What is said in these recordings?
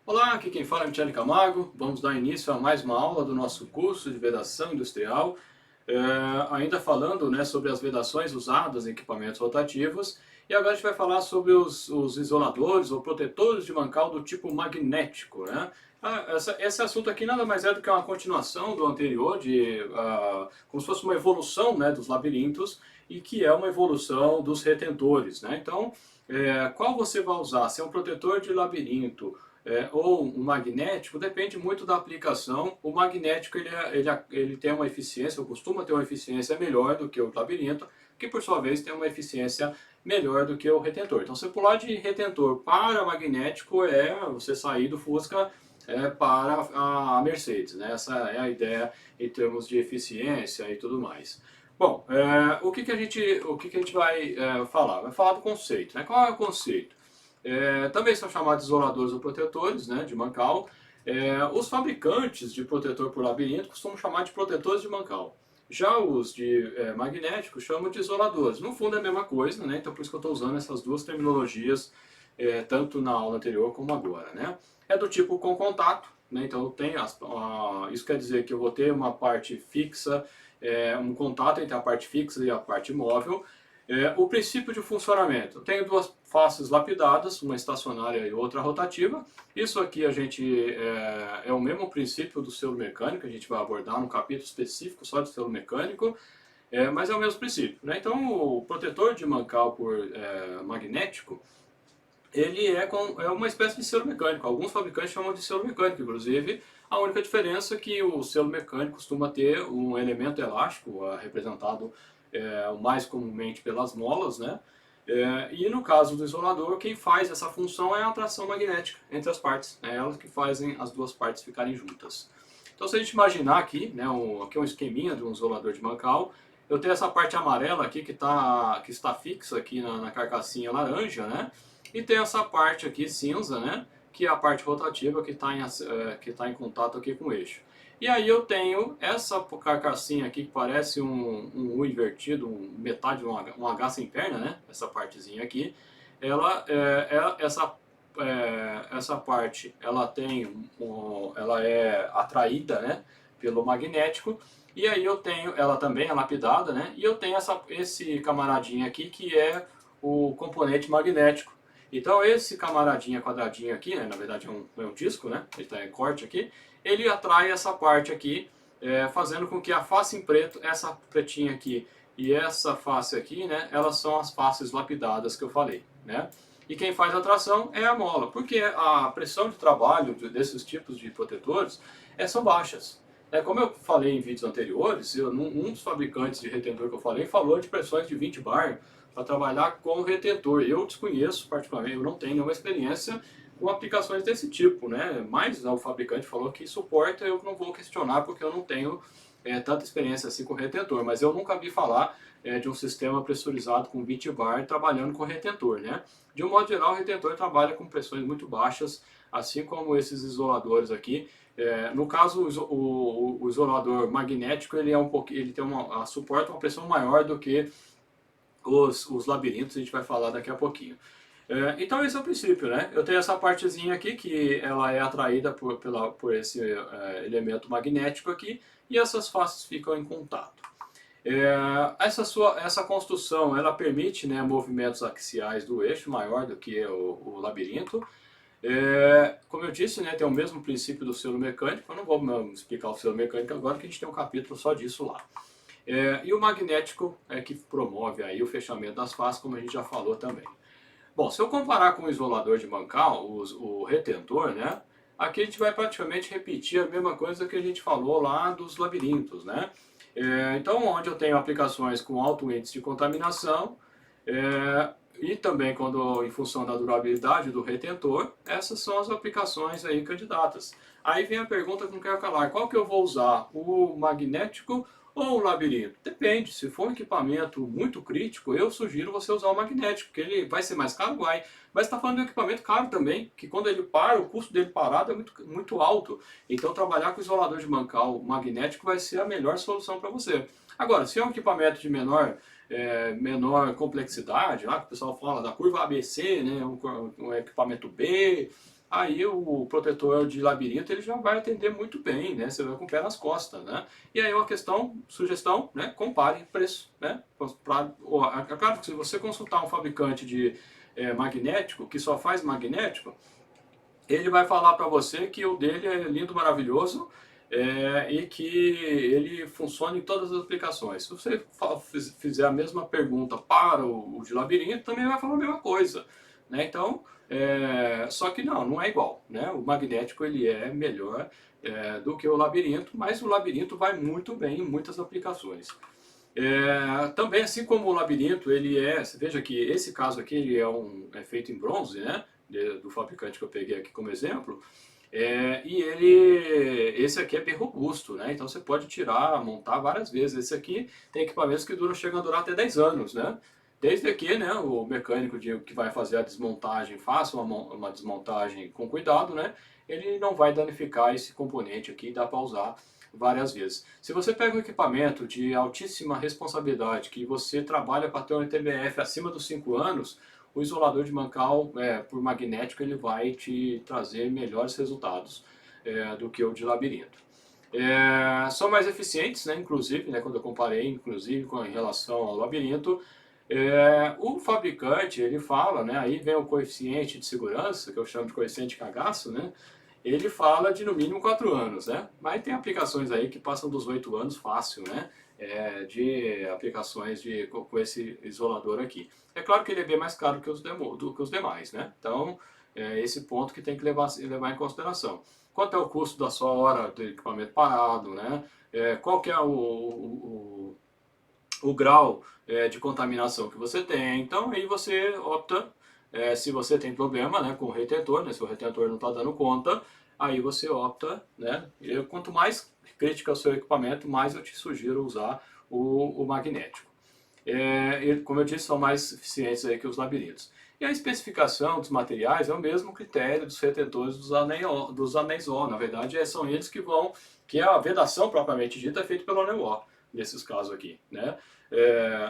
Olá, aqui quem fala é Michele Camargo. Vamos dar início a mais uma aula do nosso curso de vedação industrial. Ainda falando, né, sobre as vedações usadas em equipamentos rotativos. E agora a gente vai falar sobre os isoladores ou protetores de mancal do tipo magnético, né? Esse assunto aqui nada mais é do que uma continuação do anterior, como se fosse uma evolução, né, dos labirintos, e que é uma evolução dos retentores, né? Então, qual você vai usar? Se é um protetor de labirinto, ou um magnético, depende muito da aplicação. O magnético ele tem uma eficiência, ou costuma ter uma eficiência melhor do que o labirinto, que por sua vez tem uma eficiência melhor do que o retentor. Então, você pular de retentor para magnético é você sair do Fusca para a Mercedes, né? Essa é a ideia em termos de eficiência e tudo mais. Bom, o que a gente vai falar? Vai falar do conceito, né? Qual é o conceito? Também são chamados isoladores ou protetores, né, de mancal. Os fabricantes de protetor por labirinto costumam chamar de protetores de mancal. Já os de magnético chamam de isoladores. No fundo é a mesma coisa, né? Então por isso que eu estou usando essas duas terminologias, tanto na aula anterior como agora, né? É do tipo com contato, né? Então eu tenho isso quer dizer que eu vou ter uma parte fixa, um contato entre a parte fixa e a parte móvel. O princípio de funcionamento. Tenho duas faces lapidadas, uma estacionária e outra rotativa. Isso aqui é o mesmo princípio do selo mecânico, a gente vai abordar num capítulo específico só de selo mecânico, mas é o mesmo princípio, né? Então o protetor de mancal por magnético, ele é uma espécie de selo mecânico. Alguns fabricantes chamam de selo mecânico, inclusive. A única diferença é que o selo mecânico costuma ter um elemento elástico, representado mais comumente pelas molas, né? E no caso do isolador, quem faz essa função é a atração magnética entre as partes. É elas que fazem as duas partes ficarem juntas. Então, se a gente imaginar aqui, né, aqui é um esqueminha de um isolador de mancal, eu tenho essa parte amarela aqui que está fixa aqui na carcassinha laranja, né? E tem essa parte aqui cinza, né? Que é a parte rotativa que tá em contato aqui com o eixo. E aí eu tenho essa carcassinha aqui que parece um U invertido, metade de um H sem perna, né? Essa partezinha aqui. Essa parte, ela é atraída, né? Pelo magnético. E aí ela também é lapidada, né? E eu tenho esse camaradinho aqui que é o componente magnético. Então esse camaradinha quadradinho aqui, né, na verdade é um disco, né, ele está em corte aqui, ele atrai essa parte aqui, fazendo com que a face em preto, essa pretinha aqui e essa face aqui, né, elas são as faces lapidadas que eu falei, né. E quem faz a tração é a mola, porque a pressão de trabalho desses tipos de protetores são baixas. Como eu falei em vídeos anteriores, um dos fabricantes de retentor que eu falei falou de pressões de 20 bar, para trabalhar com retentor. Eu desconheço particularmente, eu não tenho nenhuma experiência com aplicações desse tipo, né? Mas o fabricante falou que suporta, eu não vou questionar porque eu não tenho tanta experiência assim com retentor, mas eu nunca vi falar de um sistema pressurizado com 20 bar trabalhando com retentor, né? De um modo geral, o retentor trabalha com pressões muito baixas, assim como esses isoladores aqui. No caso, o isolador magnético ele tem suporta uma pressão maior do que os labirintos, a gente vai falar daqui a pouquinho. Então esse é o princípio, né? Eu tenho essa partezinha aqui que ela é atraída por esse elemento magnético aqui e essas faces ficam em contato. Essa construção ela permite, né, movimentos axiais do eixo maior do que o labirinto. Como eu disse, né, tem o mesmo princípio do selo mecânico. Eu não vou explicar o selo mecânico agora, que a gente tem um capítulo só disso lá. E o magnético é que promove aí o fechamento das faces, como a gente já falou também. Bom, se eu comparar com o isolador de mancal, o retentor, né? Aqui a gente vai praticamente repetir a mesma coisa que a gente falou lá dos labirintos, né? Então, onde eu tenho aplicações com alto índice de contaminação, e também em função da durabilidade do retentor, essas são as aplicações aí candidatas. Aí vem a pergunta que não quero calar, qual que eu vou usar? O magnético ou o labirinto? Depende, se for um equipamento muito crítico, eu sugiro você usar o magnético, porque ele vai ser mais caro, vai. Mas está falando de um equipamento caro também, que quando ele para, o custo dele parado é muito alto. Então trabalhar com isolador de mancal magnético vai ser a melhor solução para você. Agora, se é um equipamento de menor complexidade, lá que o pessoal fala da curva ABC, né, um equipamento B, aí o protetor de labirinto ele já vai atender muito bem, né? Você vai com o pé nas costas, né? E aí uma sugestão, né? Compare preço, né? É claro que se você consultar um fabricante de magnético, que só faz magnético, ele vai falar para você que o dele é lindo, maravilhoso, e que ele funciona em todas as aplicações. Se você fizer a mesma pergunta para o de labirinto, também vai falar a mesma coisa, né? Então, só que não é igual, né? O magnético ele é melhor do que o labirinto, mas o labirinto vai muito bem em muitas aplicações. Também, assim como o labirinto, você veja que esse caso aqui ele é feito em bronze, né? Do fabricante que eu peguei aqui como exemplo. Esse aqui é bem robusto, né? Então você pode tirar, montar várias vezes. Esse aqui tem equipamentos que chegam a durar até 10 anos, né? Desde que, né, o mecânico que vai fazer a desmontagem faça uma desmontagem com cuidado, né? Ele não vai danificar esse componente aqui, dá para usar várias vezes. Se você pega um equipamento de altíssima responsabilidade, que você trabalha para ter um TBF acima dos 5 anos, o isolador de mancal por magnético ele vai te trazer melhores resultados do que o de labirinto. São mais eficientes, né, inclusive, né, quando eu comparei inclusive em relação ao labirinto, o fabricante ele fala, né, aí vem o coeficiente de segurança, que eu chamo de coeficiente cagaço, né, ele fala de no mínimo 4 anos, né? Mas tem aplicações aí que passam dos 8 anos fácil, né? De aplicações com esse isolador aqui. É claro que ele é bem mais caro que do que os demais, né? Então, esse ponto que tem que levar em consideração. Quanto é o custo da sua hora do equipamento parado, né? Qual que é o grau de contaminação que você tem. Então, aí você opta se você tem problema, né, com o retentor, né, se o retentor não está dando conta, aí você opta, né, quanto mais crítico é o seu equipamento, mais eu te sugiro usar o magnético. Como eu disse, são mais eficientes aí que os labirintos. E a especificação dos materiais é o mesmo critério dos retentores dos anéis O. Na verdade, são eles que a vedação propriamente dita é feita pelo anel O, nesses casos aqui, né.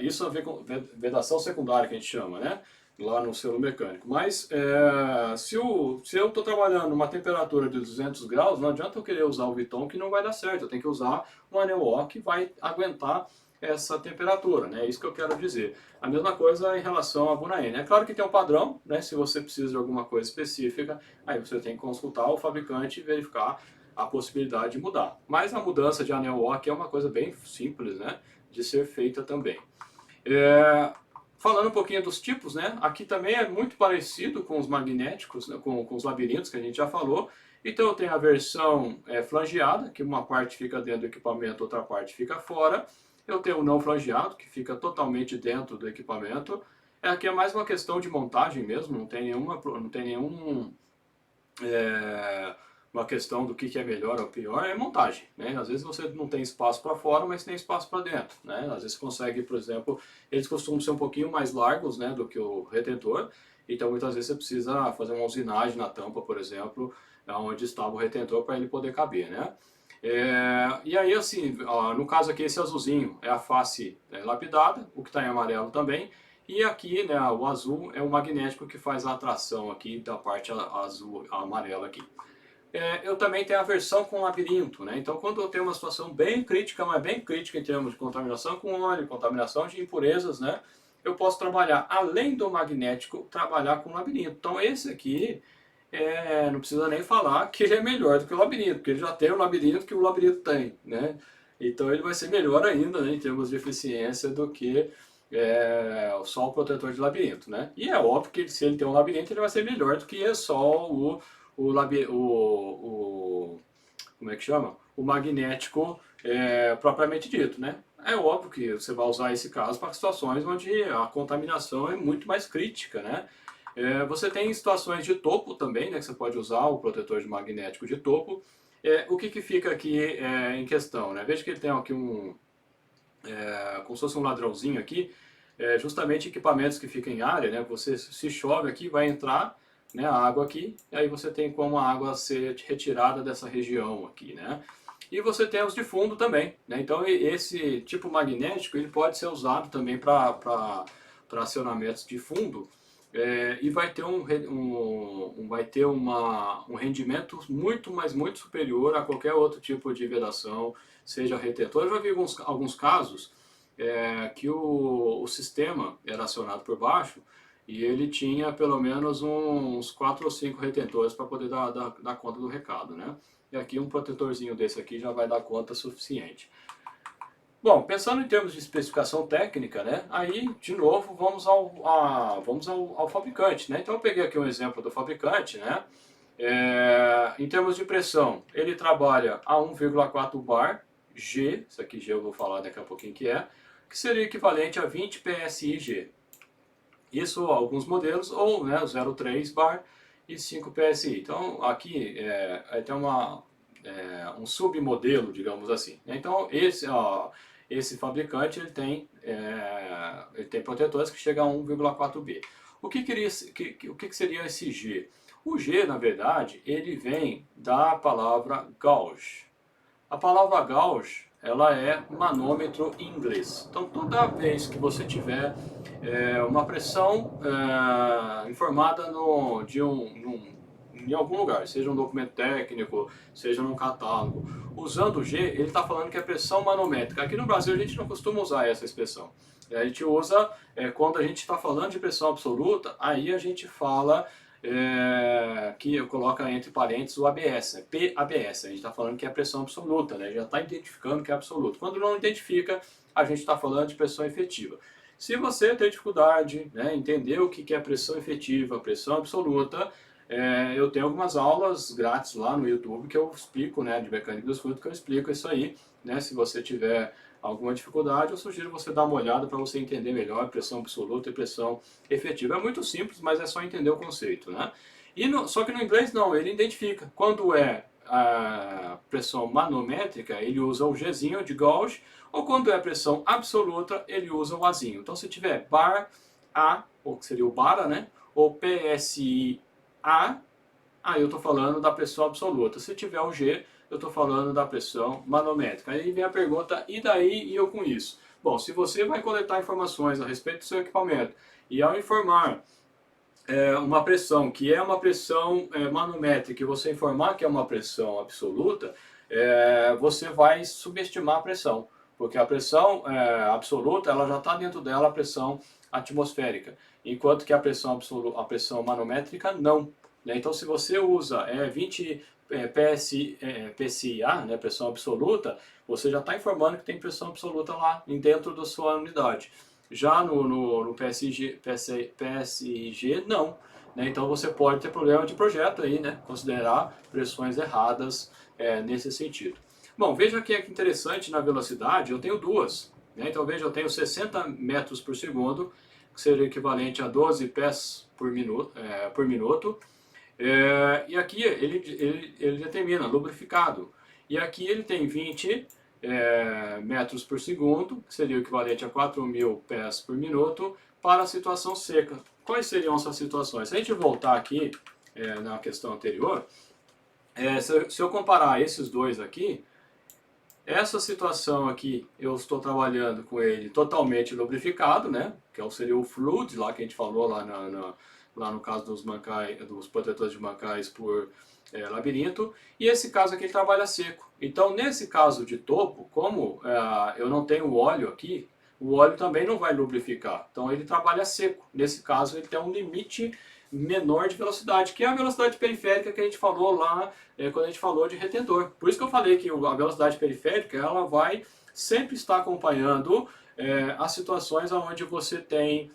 Isso a ver com vedação secundária que a gente chama, né, lá no selo mecânico. Mas se eu estou trabalhando numa temperatura de 200 graus, não adianta eu querer usar o Viton que não vai dar certo. Eu tenho que usar um anel O que vai aguentar essa temperatura, né? É isso que eu quero dizer. A mesma coisa em relação à Bunaene. É claro que tem um padrão, né? Se você precisa de alguma coisa específica, aí você tem que consultar o fabricante e verificar a possibilidade de mudar. Mas a mudança de anel O aqui é uma coisa bem simples, né, de ser feita também. Falando um pouquinho dos tipos, né? Aqui também é muito parecido com os magnéticos, né? com os labirintos que a gente já falou. Então eu tenho a versão flangeada, que uma parte fica dentro do equipamento, outra parte fica fora. Eu tenho o não flangeado, que fica totalmente dentro do equipamento. Aqui é mais uma questão de montagem mesmo, não tem uma questão do que é melhor ou pior, é montagem, né? Às vezes você não tem espaço para fora, mas tem espaço para dentro, né? Às vezes você consegue, por exemplo, eles costumam ser um pouquinho mais largos, né, do que o retentor, então muitas vezes você precisa fazer uma usinagem na tampa, por exemplo, onde estava o retentor para ele poder caber, né? E aí, assim, no caso aqui, esse azulzinho é a face lapidada, o que está em amarelo também, e aqui, né, o azul é o magnético que faz a atração aqui da parte azul, amarela aqui. Eu também tenho a versão com labirinto, né? Então, quando eu tenho uma situação bem crítica, mas bem crítica em termos de contaminação com óleo, contaminação de impurezas, né? Eu posso trabalhar, além do magnético, trabalhar com labirinto. Então, esse aqui, não precisa nem falar que ele é melhor do que o labirinto, porque ele já tem o labirinto que o labirinto tem, né? Então, ele vai ser melhor ainda, né, em termos de eficiência do que só o protetor de labirinto, né? E é óbvio que se ele tem um labirinto, ele vai ser melhor do que só como é que chama? O magnético propriamente dito, né? É óbvio que você vai usar esse caso para situações onde a contaminação é muito mais crítica, né? Você tem situações de topo também, né? Que você pode usar o protetor de magnético de topo. O que fica aqui em questão, né? Veja que ele tem aqui como se fosse um ladrãozinho aqui, justamente equipamentos que ficam em área, né? Você se chove aqui, vai entrar, né, a água aqui, e aí você tem como a água ser retirada dessa região aqui, né? E você tem os de fundo também, né? Então esse tipo magnético ele pode ser usado também para acionamentos de fundo, e vai ter um rendimento muito, mas muito superior a qualquer outro tipo de vedação, seja retentor. Eu já vi alguns casos que o sistema era acionado por baixo e ele tinha pelo menos uns 4 ou 5 retentores para poder dar conta do recado, né? E aqui um protetorzinho desse aqui já vai dar conta suficiente. Bom, pensando em termos de especificação técnica, né, aí, de novo, vamos ao fabricante, né? Então eu peguei aqui um exemplo do fabricante, né? Em termos de pressão, ele trabalha a 1,4 bar G, isso aqui G eu vou falar daqui a pouquinho que seria equivalente a 20 PSI G. Isso alguns modelos, ou né, 0,3 bar e 5 PSI. Então aqui tem um submodelo, digamos assim. Então esse fabricante ele tem protetores que chegam a 1,4 B. O que seria esse G? O G, na verdade, ele vem da palavra gauge. A palavra gauge, ela é manômetro em inglês. Então, toda vez que você tiver uma pressão informada em algum lugar, seja um documento técnico, seja num catálogo, usando o G, ele está falando que é pressão manométrica. Aqui no Brasil a gente não costuma usar essa expressão. A gente usa, quando a gente está falando de pressão absoluta, aí a gente fala que coloca entre parênteses o ABS, né? PABS, a gente está falando que é pressão absoluta, né? Já está identificando que é absoluto. Quando não identifica, a gente está falando de pressão efetiva. Se você tem dificuldade, né, entender o que é pressão efetiva, pressão absoluta, eu tenho algumas aulas grátis lá no YouTube que eu explico, né, de mecânica dos fluidos, que eu explico isso aí, né? Se você tiver alguma dificuldade, eu sugiro você dar uma olhada para você entender melhor pressão absoluta e pressão efetiva. É muito simples, mas é só entender o conceito, né? Só que no inglês não, ele identifica. Quando é a pressão manométrica, ele usa o Gzinho de gauge, ou quando é pressão absoluta, ele usa o Azinho. Então se tiver bar A, ou que seria o bara, né? Ou PSI A, aí eu estou falando da pressão absoluta. Se tiver o G, eu estou falando da pressão manométrica. Aí vem a pergunta, e daí e eu com isso? Bom, se você vai coletar informações a respeito do seu equipamento e ao informar uma pressão que é uma pressão manométrica e você informar que é uma pressão absoluta, você vai subestimar a pressão, porque a pressão absoluta ela já está dentro dela a pressão atmosférica, enquanto que a pressão manométrica não. Né? Então se você usa 20 PSIA, né, pressão absoluta, você já está informando que tem pressão absoluta lá dentro da sua unidade. Já no PSIG não. Né? Então você pode ter problema de projeto aí, né? Considerar pressões erradas nesse sentido. Bom, veja que é interessante na velocidade, eu tenho duas. Né? Então veja, eu tenho 60 metros por segundo, que seria equivalente a 12 pés por minuto. E aqui ele determina lubrificado. E aqui ele tem 20 metros por segundo, que seria o equivalente a 4.000 pés por minuto, para a situação seca. Quais seriam essas situações? Se a gente voltar aqui na questão anterior, se eu comparar esses dois aqui, essa situação aqui, eu estou trabalhando com ele totalmente lubrificado, né? Que seria o fluid, lá que a gente falou lá no caso dos protetores de mancais por labirinto. E esse caso aqui ele trabalha seco. Então, nesse caso de topo, como eu não tenho óleo aqui, o óleo também não vai lubrificar. Então, ele trabalha seco. Nesse caso, ele tem um limite menor de velocidade, que é a velocidade periférica que a gente falou lá quando a gente falou de retentor. Por isso que eu falei que a velocidade periférica ela vai sempre estar acompanhando as situações onde você tem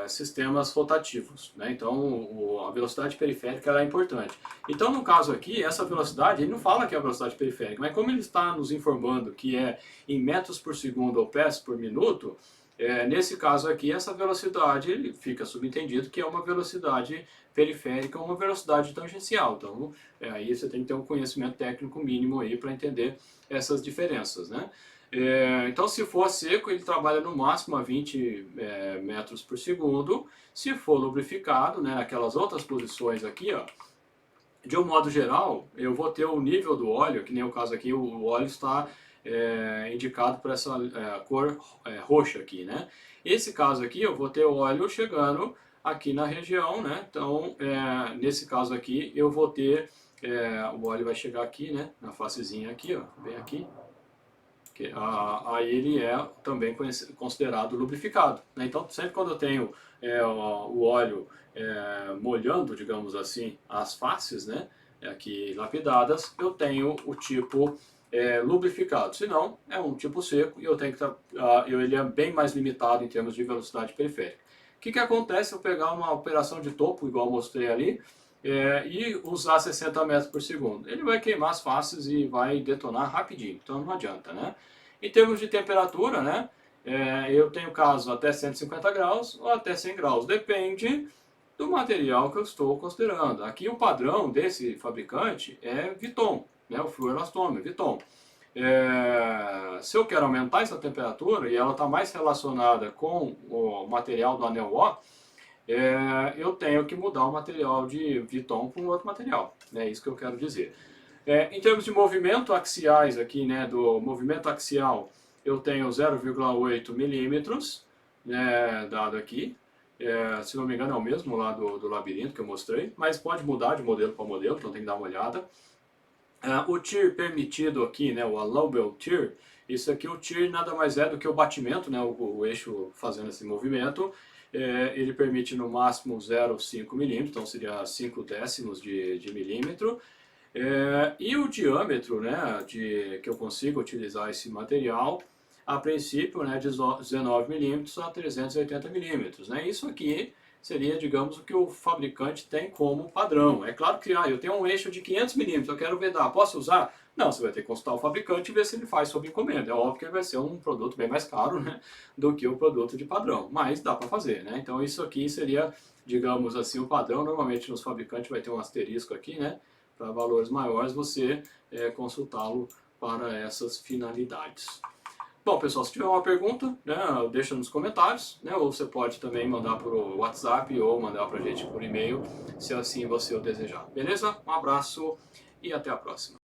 sistemas rotativos. Né? Então a velocidade periférica ela é importante. Então no caso aqui, essa velocidade, ele não fala que é a velocidade periférica, mas como ele está nos informando que é em metros por segundo ou pés por minuto, nesse caso aqui, essa velocidade ele fica subentendido que é uma velocidade periférica ou uma velocidade tangencial. Então, aí você tem que ter um conhecimento técnico mínimo aí para entender essas diferenças, né? Então, se for seco, ele trabalha no máximo a 20 metros por segundo. Se for lubrificado, né, naquelas outras posições aqui, ó, de um modo geral, eu vou ter o nível do óleo, que nem o caso aqui, o óleo está indicado por essa cor roxa aqui, né? Esse caso aqui, eu vou ter o óleo chegando aqui na região, né? Então, nesse caso aqui, eu vou ter, o óleo vai chegar aqui, né? Na facezinha aqui, ó, bem aqui. Aí ele é também considerado lubrificado, né? Então, sempre quando eu tenho o óleo molhando, digamos assim, as faces, né? Aqui lapidadas, eu tenho o tipo lubrificado. Se não, é um tipo seco e eu tenho que ele é bem mais limitado em termos de velocidade periférica. O que acontece se eu pegar uma operação de topo, igual eu mostrei ali, e usar 60 metros por segundo? Ele vai queimar as faces e vai detonar rapidinho, então não adianta, né? Em termos de temperatura, né, eu tenho caso até 150 graus ou até 100 graus, depende do material que eu estou considerando. Aqui o padrão desse fabricante é Viton, né, o fluorelastômero, Viton. Se eu quero aumentar essa temperatura e ela está mais relacionada com o material do anel O, eu tenho que mudar o material de Viton para um outro material. É isso que eu quero dizer. Em termos de movimento axiais aqui, né, do movimento axial, eu tenho 0,8 milímetros, né, dado aqui. Se não me engano é o mesmo lá do labirinto que eu mostrei, mas pode mudar de modelo para modelo, então tem que dar uma olhada. O TIR permitido aqui, né, o Allowable TIR, isso aqui, o TIR nada mais é do que o batimento, né, o eixo fazendo esse movimento. Ele permite no máximo 0,5 milímetros, então seria 5 décimos de milímetro. E o diâmetro, né, que eu consigo utilizar esse material, a princípio, né, de 19 milímetros a 380 milímetros. Né? Isso aqui seria, digamos, o que o fabricante tem como padrão. É claro que eu tenho um eixo de 500 milímetros, eu quero vedar, posso usar? Não, você vai ter que consultar o fabricante e ver se ele faz sob encomenda. É óbvio que vai ser um produto bem mais caro, né, do que o produto de padrão, mas dá para fazer. Né? Então isso aqui seria, digamos assim, o padrão. Normalmente nos fabricantes vai ter um asterisco aqui, né? Para valores maiores, você consultá-lo para essas finalidades. Bom, pessoal, se tiver uma pergunta, né, deixa nos comentários, né, ou você pode também mandar por WhatsApp ou mandar para a gente por e-mail, se assim você o desejar. Beleza? Um abraço e até a próxima.